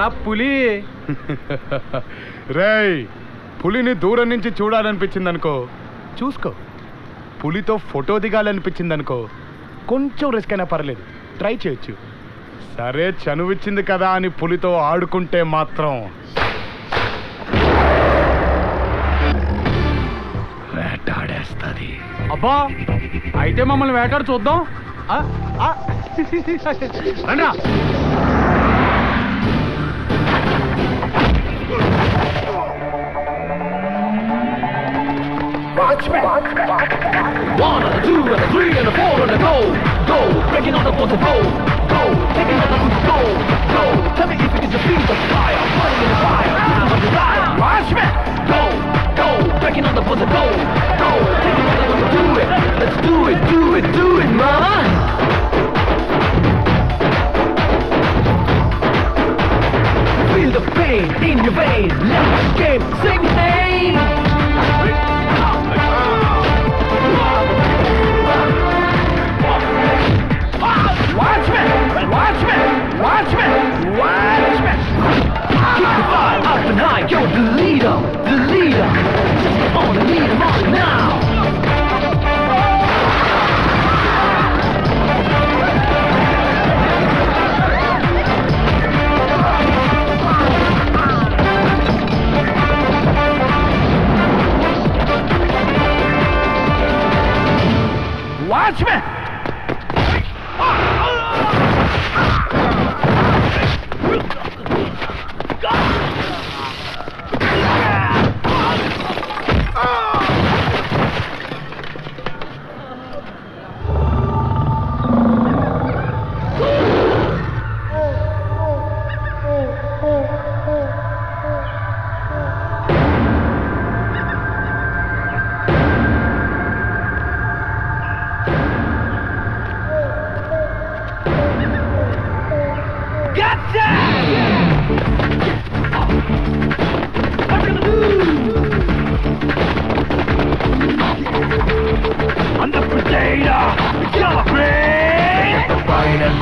ఎరా పులి. రేయ్, పులిని దూరం నుంచి చూడాలనిపించింది అనుకో, చూసుకో. పులితో ఫోటో దిగాలనిపించింది అనుకో, కొంచెం రిస్క్ అయినా పర్లేదు, ట్రై చేయొచ్చు. సరే, చనువిచ్చింది కదా అని పులితో ఆడుకుంటే మాత్రం వేటాడేస్తుంది. అబ్బా, అయితే మమ్మల్ని వేటాడు చూద్దాం. రండ్రా. One and a two and a three and a four and a go, go, breaking on the water, go, go, taking on the roof, go, go. Tell me if you can feel the fire, burning in the fire, on the fire. Watchmen, go, go, breaking on the water, go, go, taking on the roof, do it. Let's do it, do it, do it, mama. Feel the pain in your veins. Let the game sing your name. Watchmen! Watchmen! Watchmen! Watchmen! Keep the fire up and high, you're the leader, the leader. Just on the leader, on now. Watchmen!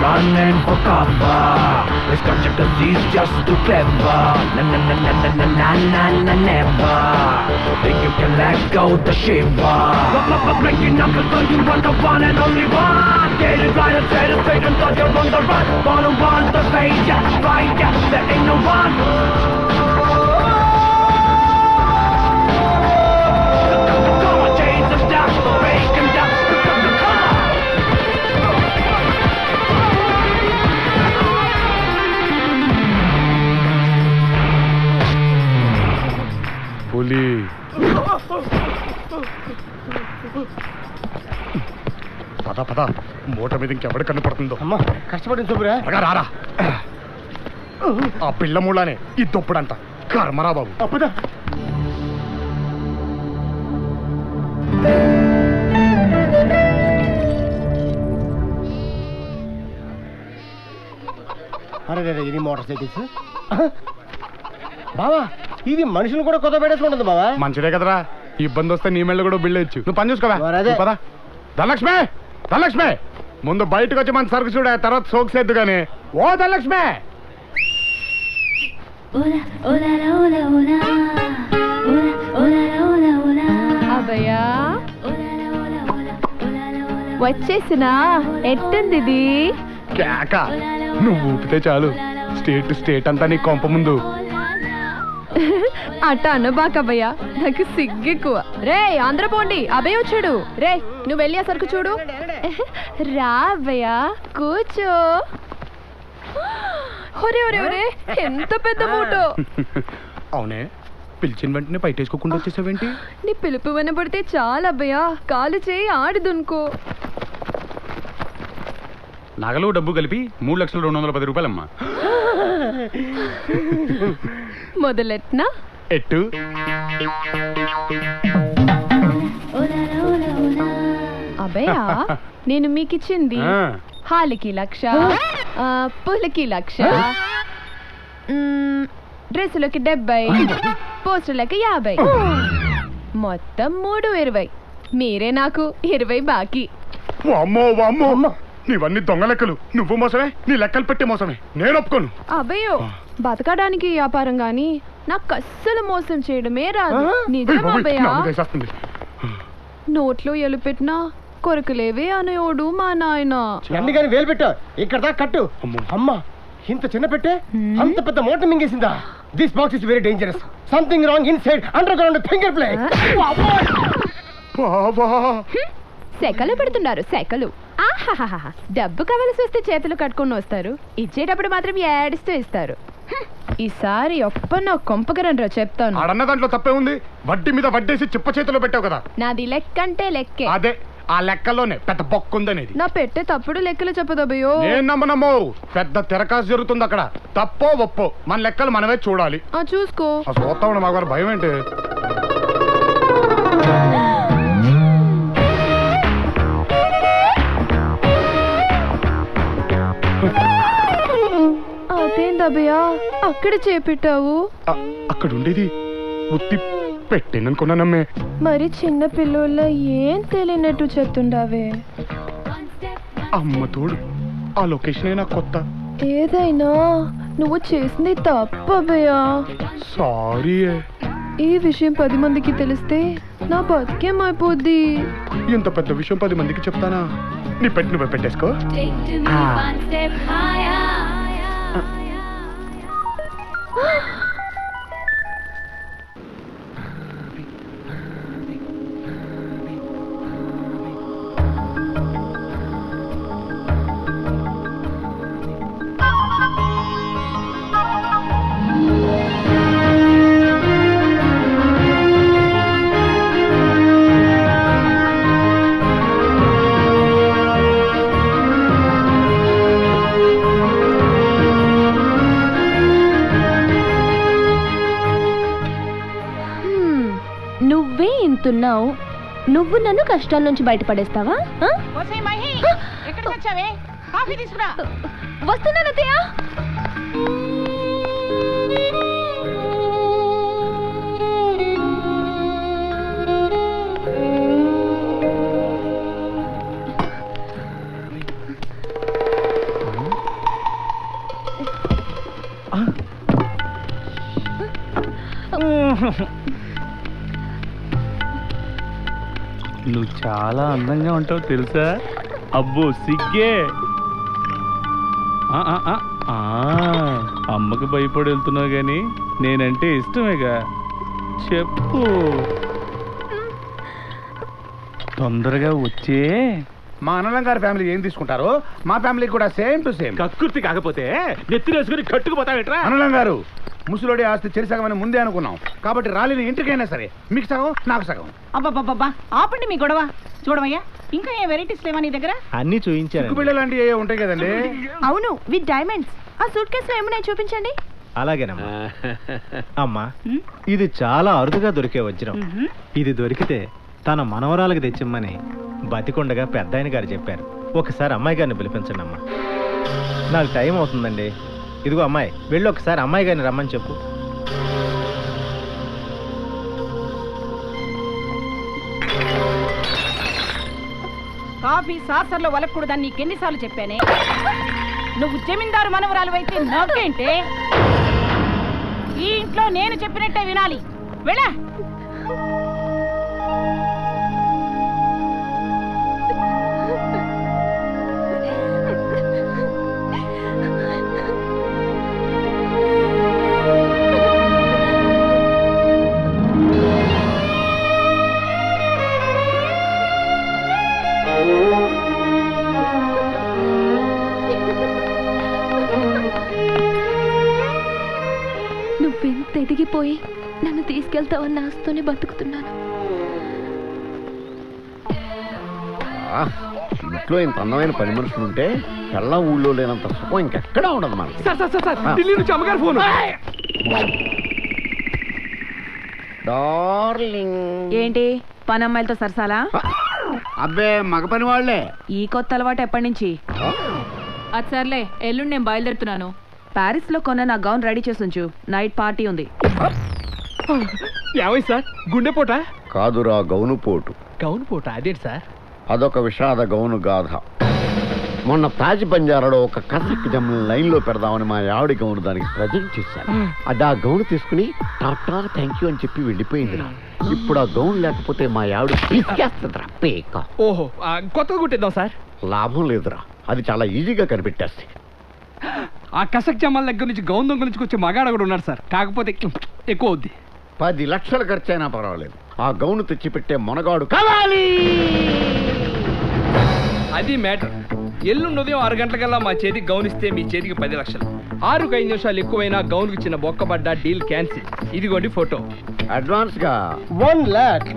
Running for cover. This conjecture is just too clever. Na na na na na na na na na never. Think you can let go the shiver. Breaking up so you want the one and only one. Get it right and set it straight and thought you're on the run. Wanna run the face, yeah, right, yeah, there ain't no one. Come on, change them down, break them down. పులి. పద పద, మూట మీద ఇంకెవడు కనపడుతుందో. అమ్మా, కష్టపడింది చూపురా. రారా, ఆ పిల్ల మూలానే ఈ దొప్పుడంట. కర్మరా బాబు. అప్పుదా. అరే ఇది మోటార్ సైకిల్స్ బావా. ఇది మనుషులు కూడా కొత్త పెట్టేసుకుంటుంది బావా. మంచిదే కదరా, ఇబ్బంది వస్తే నీ మెళ్ళ కూడా బిల్డ్ ఇచ్చు. నువ్వు పని చూసుకోవా. పదా ధనలక్ష్మి, ధనలక్ష్మి, ముందు బయటకు వచ్చి మన సరుకు చూడ, తర్వాత సోక్సేద్దు గానీ. ఓ ధనలక్ష్మి. అబ్బయ్యా వచ్చేసినా, ఎట్టుంది ఇది? కేక, నువ్వు ఊపితే చాలు స్టేట్ స్టేట్ అంతా నీ కొంప ముందు. అట్ట అనబాకబ్బయ్యా, నాకు సిగ్గెక్కువ. రే ఆంధ్ర పోండి, అభయ్ వచ్చాడు. రే నువ్వు వెళ్ళి ఆ సరుకు చూడు. రా అబ్బయ్యా, కూర్చో. ఒరే ఒరే ఒరే, ఎంత పెద్ద మూటో. అవునే, పిలిచిన వెంటనే బయటేసుకోకుండా వచ్చేసావేంటి? నీ పిలుపు వినబడితే చాలా అబ్బయ్యా, కాలు చేయి ఆడి దునుకో. నగలు డబ్బు కలిపి 3,210,000 రూపాయలమ్మా. మొదలెట్నా? ఎట్టు. అబ్బయ్యా, నేను మీకిచ్చింది హాలికి 1,00,000, పులికి 1,00,000, డ్రెస్సులకి 70, పోస్టులకి 50, మొత్తం 320. మీరే నాకు 20 బాకీ. వామ్మో వామ్మో, నీవన్నీ దొంగ లెక్కలు. నువ్వు మోసమే, నీ లెక్కలు పెట్టే మోసమే. నేను ఒప్పుకోను. అబ్బయ్యో బతకడానికి వ్యాపారం గాని నాకు అస్సలు మోసం చేయడమే రాదు. నిజం అబ్బయ్య. నోట్లో ఎలు పెట్టినా కొరకలేవే అనేవాడు మా నాయన. అన్ని కానీ వేలు పెట్టా ఇక్కడ దాకా కట్టు. అమ్మా ఇంత చిన్న పెట్టే అంత పెద్ద మూట మింగేసిందా? This box is very dangerous. Something wrong inside underground finger play. సెకలు పెడుతున్నారు సెకలు. ఆహాహాహా డబ్బు కావలసి వస్తే చేతులు కట్టుకొని వస్తారు, ఇచ్చేటప్పుడు మాత్రం ఏడుస్తూ ఇస్తారు. ఈసారి ఒప్పన్న కొంపకరండ్రా చెప్తాను. అడన్న దాంట్లో తప్పే ఉంది. వడ్డీ మీద వడ్డేసి చిప్ప చేతిలో పెట్టావు కదా. నాది లెక్కంటే లెక్కే. అదే ఆ లెక్కల్లోనే పెద్ద బొక్క ఉందనేది. నా పెట్టే తప్పుడు లెక్కలు చెప్పదబ్బయ్యో. నేను నమ్మనమ్మో. పెద్ద తెరకాసు జరుగుతుంది అక్కడ. తప్పో ఒప్పో మన లెక్కలు మనమే చూడాలి. చూసుకో. చూస్తా ఉండ మాకు భయం ఏంటి? అదేందబ్బయ్యా అక్కడ చేపెట్టావు? అక్కడ ఉండేది ఉత్తి పెట్టేననుకున్నానమ్మే. మరి చిన్న పిల్లోళ్ళ ఏం తెలియనట్టు చెప్తుండావే. అమ్మ తోడు ఆ లొకేషన్ అయినా కొత్త. ఏదైనా నువ్వు చేసింది తప్పబ్బయ్యా. సారీ. ఈ విషయం 10 మందికి తెలిస్తే నా బతికేమైపోద్ది. ఇంత పెద్ద విషయం 10 మందికి చెప్తానా? నీ పెట్టి నువ్వే పెట్టేసుకో. నువ్వే ఇంతున్నావు, నువ్వు నన్ను కష్టాల నుంచి బయటపడేస్తావా? వస్తున్నాను అత్తయ్య. నువ్వు చాలా అందంగా ఉంటావు తెలుసా? అబ్బో సిగ్గే. అమ్మకి భయపడి వెళ్తున్నావు గాని నేనంటే ఇష్టమేగా. చెప్పు తొందరగా వచ్చే. మా అన్నలం గారి ఫ్యామిలీ ఏం తీసుకుంటారో మా ఫ్యామిలీ కూడా సేమ్ టు సేమ్. కక్కుర్తి కాకపోతే నెత్తిరేసుకుని కట్టుకుపోతావేట్రా? అన్నలం గారు ముసలోడి ఆస్తి చెరిసగమని ముందే అనుకున్నాం కాబట్టి రాలిన ఇంటికైనా సరే మీకు సగం నాకు సగం. అబ్బబ్బబ్బా ఆపండి మీ గొడవ. చూడవయ్యా ఇంకా ఏ వెరైటీస్ లేవా నీ దగ్గర? అన్ని చూపించారు. బిళ్ళలాంటివి ఏ ఉంటాయి కదండి. అవును విత్ డైమండ్స్. ఆ సూట్ కేసులో ఏమున్నాయి చూపించండి. అలాగేనమ్మా. అమ్మా ఇది చాలా అరుదుగా దొరికే వజ్రం. ఇది దొరికితే తన మనవరాలకు తెచ్చిమ్మని బతికొండగా పెద్ద ఆయన గారు చెప్పారు. ఒకసారి అమ్మాయి గారిని పిలిపించండి అమ్మా. నాకు టైం అవుతుందండి. ఇదిగో అమ్మాయి వెళ్ళి ఒకసారి అమ్మాయి గారిని రమ్మని చెప్పు. కాఫీ సాసర్లో వలకూడదని నీకెన్నిసార్లు చెప్పానే? నువ్వు జమీందారు మనవరాలు అయితే నాకేంటే? ఈ ఇంట్లో నేను చెప్పినట్టే వినాలి. వెళ్ళా. నువ్వెంత ఎదిగిపోయి నన్ను తీసుకెళ్తావన్న ఆస్తోనే బతుకుతున్నాను. ఇంట్లో ఇంత అందమైన పని మనుషులు ఉంటే పెళ్ళ ఊళ్ళో లేనంత సుఖం ఇంకెక్కడా ఉండదు మనకి. ఢిల్లీ నుంచి అమ్మగారు ఫోన్. డార్లింగ్ ఏంటి పనమ్మాయిలతో సరసాలా? అబ్బే మగ పని వాళ్ళే. ఈ కొత్త అలవాటు ఎప్పటి నుంచి? అది సర్లే, ఎల్లుండి నేను బయలుదేరుతున్నాను. ప్యారిస్ లో కొన్న నా గౌన్ రెడీ చేసి ఉంచు. నైట్ పార్టీ ఉంది. ఏమై సార్ గుండెపోట? కాదురా గౌను పోటు. గౌను పోట అదేంటి సార్? అదొక విషాద గౌను గాథ. మొన్న తాజ్ బంజారాలో ఒక కసక్ జమ్ముల లైన్లో పెడదామని మా ఆవిడ గౌను దానికి ప్రజెంట్ చేశాను. అది ఆ గౌను తీసుకుని టాటా థ్యాంక్ యూ అని చెప్పి వెళ్ళిపోయిందిరా. ఇప్పుడు ఆ గౌన్ లేకపోతే మా ఆవిడ పిసికేస్తుందిరా పేక. ఓహో కొత్తగా కుట్టిద్దాం సార్. లాభం లేదురా, అది చాలా ఈజీగా కనిపెట్టేస్తే. ఆ కసక్ జమ్మల దగ్గర నుంచి గౌన్ దొంగ నుంచి వచ్చే మగాడు కూడా ఉన్నాడు సార్. కాకపోతే ఎక్కువ అవుద్ది. 10 లక్షలు ఖర్చైనా పర్వాలేదు, ఆ గౌను తెచ్చిపెట్టే మొనగాడు కావాలి. అది మ్యాటర్. ఎల్లుండి ఉదయం 6 గంటలకల్లా మా చేతికి గౌన్ ఇస్తే మీ చేతికి 10 లక్షలు. 6కు 5 నిమిషాలు ఎక్కువైనా గౌన్కి చిన్న బొక్కబడ్డా డీల్ క్యాన్సిల్. ఇదిగోండి ఫోటో. అడ్వాన్స్ గా 1 lakh.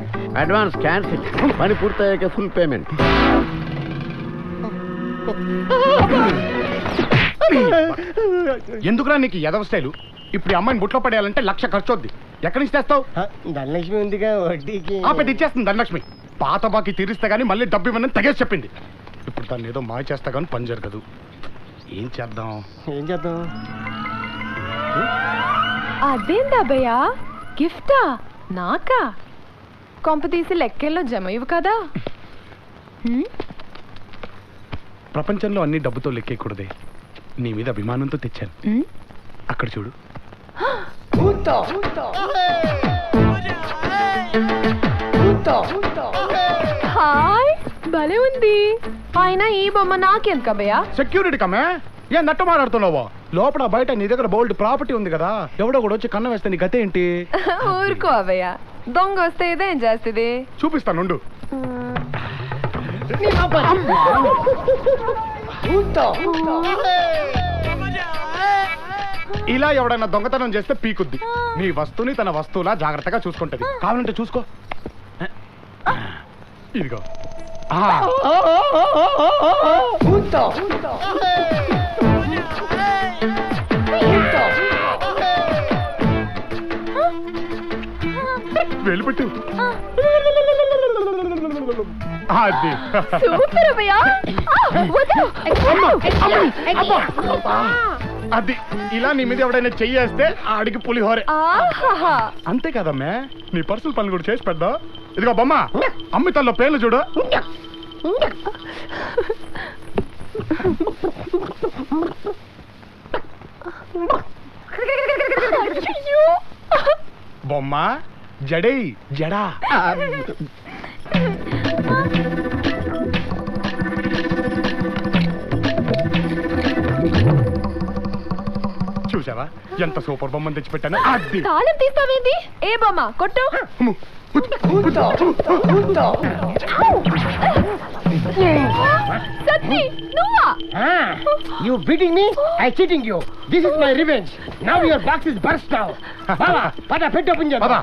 Advance cancel. పని పూర్తయ్యాక ఫుల్ పేమెంట్. ఎందుకురా నీకు ఎదవ స్టైలు? ఇప్పుడు ఈ అమ్మాయిని బుట్లో పడేయాలంటే 1 లక్ష ఖర్చు వద్ది. ఎక్కడి నుంచి తెస్తావు? ధనలక్ష్మి ఉందిగా వడ్డీకి. పెద్ద ఇచ్చేస్తుంది ధనలక్ష్మి. పాత బాకి తీరిస్తే గానీ మళ్ళీ డబ్బు ఇవ్వనని తెగేసి చెప్పింది. ఇప్పుడు దాన్ని ఏదో మాయ చేస్తా కానీ పని జరగదు. ఏం చేద్దాం? అదేందా భయ్యా, గిఫ్టా నాకా? కొంప తీసి లెక్కెల్లో జమ ఇవ్వు కదా. ప్రపంచంలో అన్ని డబ్బుతో లెక్కేయకూడదే. నీ మీద అభిమానంతో తెచ్చాను. అక్కడ చూడు. హాయ్, భలే ఉంది. ఆయన ఈ బొమ్మ నాకెందుకు భయ్యా? సెక్యూరిటీ కమే ఏం నట్టు మాట్లాడుతున్నావా? లోపల బయట నీ దగ్గర బోల్డ్ ప్రాపర్టీ ఉంది కదా, ఎవడో కూడా వచ్చి కన్న వేస్తే నీ గతే ఏంటి? ఊరుకో అవ్వయ్య, దొంగ వస్తే ఇదేం చేస్తుంది? చూపిస్తానుండు. ఇలా ఎవడైనా దొంగతనం చేస్తే పీకుద్ది. నీ వస్తువుని తన వస్తువులా జాగ్రత్తగా చూసుకుంటది. కావాలంటే చూసుకో. ఇదిగో. వెళ్ళిపెట్టు. అది సూపర్ అవ్వయ్య. అది ఇలా నీ మీద ఎవడైనా చెయ్యేస్తే ఆడికి పులిహోరే. అంతే కదమ్మే, నీ పర్సనల్ పనులు కూడా చేసి పెద్దా. ఇదిగో బొమ్మ, అమ్మితల్లో పేర్లు చూడు. బొమ్మ జడై జడా. చూసావా ఎంత సూపర్ బొమ్మను తెచ్చిపెట్టాను. అది తాళం తీస్తావేంటి? ఏ బొమ్మ కొట్టు. సత్తి నువ్వా? You beating me? I cheating you. This is my revenge. Now your box is burst now. Baba, pada pet open పద.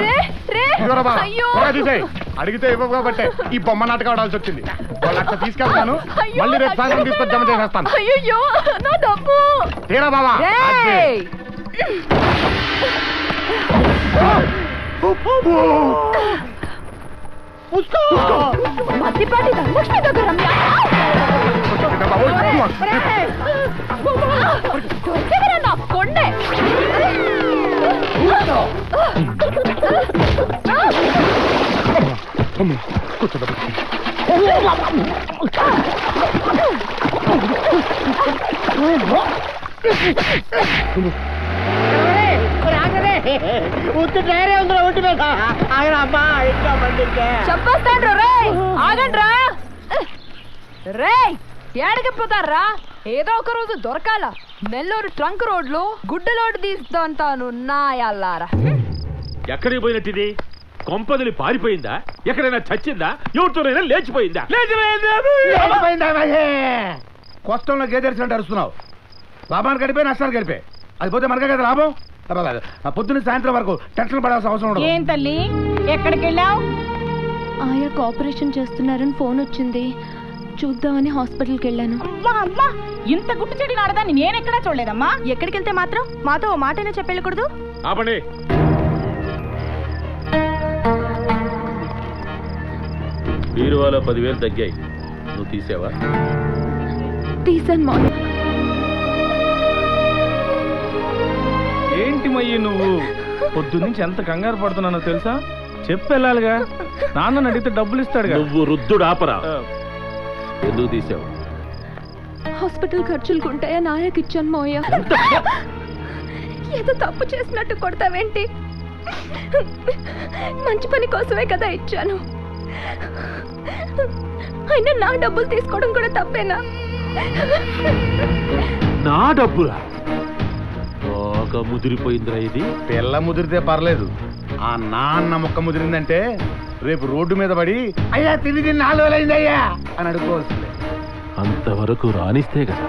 రే రే ఇదిగోరా బా, అయ్యో త్వరగా తీసేయ్. అడిగితే ఇవ్వవు కాబట్టే ఈ బొమ్మ నాటకం ఆడాల్సి వచ్చింది. 1 లక్ష తీసుకెళ్తాను, మళ్ళీ రేపు సాయంత్రం తీసుకొచ్చి జమ చేసేస్తాను. అయ్యో నా డబ్బు. తీరా బాబా. మధ్యపాటి ధనలక్ష్మి దగ్గర రమ్య. నా కొండే. చెప్పేస్తాను రే, ఆగండ్రా. రే ఏడకి పోతారా? ఏదో ఒక రోజు దొరకాల. నెల్లూరు ట్రంక్ రోడ్ లో గుడ్డలోడు తీస్తాను నాయల్లారా. ఎక్కడికి పోయినట్టిది? కొంపదిలి పారిపోయిందా? ఎక్కడైనా చచ్చిందా? ఎవరితోనైనా లేచిపోయిందా? కొత్తంలో గేదెరిచినట్టు అరుస్తున్నావు. లాభాన్ని గడిపే నష్టాలు గడిపే, అది పోతే మనకే కదా లాభం. పొద్దున్న సాయంత్రం వరకు టెన్షన్ పడాల్సిన అవసరం ఉండదు. ఏం తల్లి ఎక్కడికి వెళ్ళావు? ఆయా ఆపరేషన్ చేస్తున్నారని ఫోన్ వచ్చింది, చూద్దామని హాస్పిటల్కి వెళ్ళాను. ఇంత గుట్టు చెడి నాడదాన్ని నేనెక్కడా చూడలేదమ్మా. ఎక్కడికి వెళ్తే మాత్రం మాతో ఓ మాటైనా చెప్పెళ్ళకూడదు? ఆపండి. బీరువాలో 10,000 తగ్గాయి, నువ్వు తీసావా? తీసాను మా. ఏంటి మయ్యి నువ్వు పొద్దున్నుంచి ఎంత కంగారు పడుతున్నానో తెలుసా? చెప్పు వెళ్ళాలిగా. నాన్నని అడిగితే డబ్బులు ఇస్తాడుగా. నువ్వు రుద్దుడు ఆపరా. ఎందుకు తీసావు? హాస్పిటల్ ఖర్చులకు ఉంటాయని ఆయాకి ఇచ్చాను మావయ్య. ఏదో తప్పు చేసినట్టు కొడతావేంటి? మంచి పని కోసమే కదా ఇచ్చాను. అయినా నా డబ్బులు తీసుకోవడం కూడా తప్పేనా? నా డబ్బులా? బాగా ముదిరిపోయిందిరా ఇది. పిల్ల ముదిరితే పర్లేదు, ఆ నాన్న మొక్క ముదిరిందంటే రేపు రోడ్డు మీద పడి అయ్యా తిరిగి 4 వేలు అయింది అయ్యా అని అడుకోవాల్సిందే. అంతవరకు రానిస్తే కదా.